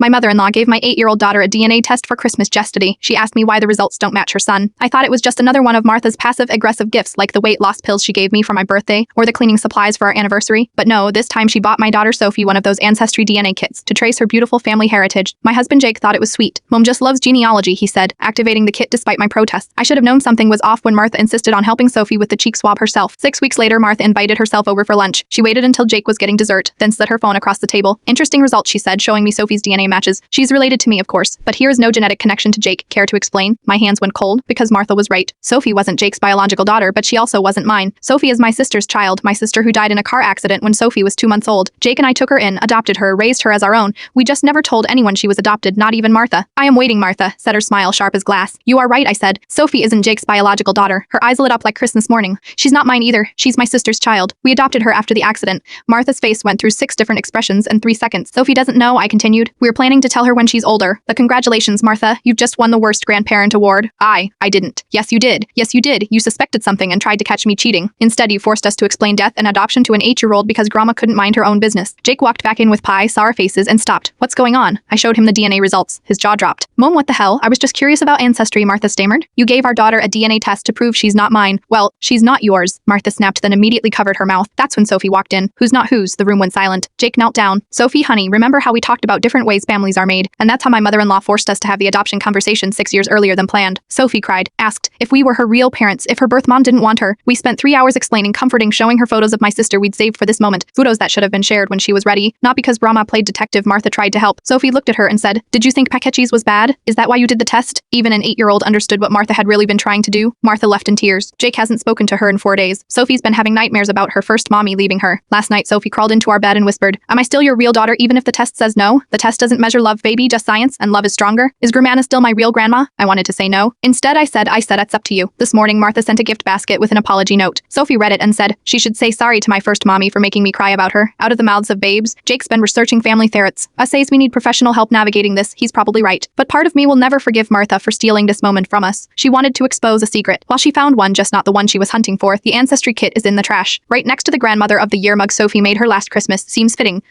My mother-in-law gave my 8-year-old daughter a DNA test for Christmas yesterday. She asked me why the results don't match her son. I thought it was just another one of Martha's passive-aggressive gifts, like the weight loss pills she gave me for my birthday or the cleaning supplies for our anniversary. But no, this time she bought my daughter Sophie one of those Ancestry DNA kits to trace her beautiful family heritage. My husband Jake thought it was sweet. Mom just loves genealogy, he said, activating the kit despite my protests. I should have known something was off when Martha insisted on helping Sophie with the cheek swab herself. 6 weeks later, Martha invited herself over for lunch. She waited until Jake was getting dessert, then slid her phone across the table. Interesting results, she said, showing me Sophie's DNA matches. She's related to me, of course, but here is no genetic connection to Jake. Care to explain? My hands went cold, because Martha was right. Sophie wasn't Jake's biological daughter, but she also wasn't mine. Sophie is my sister's child, my sister who died in a car accident when Sophie was 2 months old. Jake and I took her in, adopted her, raised her as our own. We just never told anyone she was adopted, not even Martha. I am waiting, Martha, said her smile sharp as glass. You are right, I said. Sophie isn't Jake's biological daughter. Her eyes lit up like Christmas morning. She's not mine either. She's my sister's child. We adopted her after the accident. Martha's face went through 6 different expressions in 3 seconds. Sophie doesn't know, I continued. We're planning to tell her when she's older. But congratulations, Martha. You've just won the worst grandparent award. I didn't. Yes, you did. Yes, you did. You suspected something and tried to catch me cheating. Instead, you forced us to explain death and adoption to an 8-year-old because Grandma couldn't mind her own business. Jake walked back in with pie, saw our faces, and stopped. What's going on? I showed him the DNA results. His jaw dropped. Mom, what the hell? I was just curious about ancestry, Martha stammered. You gave our daughter a DNA test to prove she's not mine. Well, she's not yours, Martha snapped, then immediately covered her mouth. That's when Sophie walked in. Who's not whose? The room went silent. Jake knelt down. Sophie, honey, remember how we talked about different ways families are made? And that's how my mother-in-law forced us to have the adoption conversation 6 years earlier than planned. Sophie cried, asked if we were her real parents, if her birth mom didn't want her. We spent 3 hours explaining, comforting, showing her photos of my sister we'd saved for this moment. Photos that should have been shared when she was ready. Not because Brahma played detective, Martha tried to help. Sophie looked at her and said, did you think packet cheese was bad? Is that why you did the test? Even an 8-year-old understood what Martha had really been trying to do. Martha left in tears. Jake hasn't spoken to her in 4 days. Sophie's been having nightmares about her first mommy leaving her. Last night, Sophie crawled into our bed and whispered, am I still your real daughter even if the test says no? The test doesn't measure love, baby, just science, and love is stronger. Is Grandma still my real grandma? I wanted to say no. Instead, I said it's up to you. This morning, Martha sent a gift basket with an apology note. Sophie read it and said she should say sorry to my first mommy for making me cry about her. Out of the mouths of babes, Jake's been researching family ferrets. Us says we need professional help navigating this. He's probably right. But part of me will never forgive Martha for stealing this moment from us. She wanted to expose a secret. While she found one, just not the one she was hunting for, the ancestry kit is in the trash. Right next to the grandmother of the year mug Sophie made her last Christmas. Seems fitting.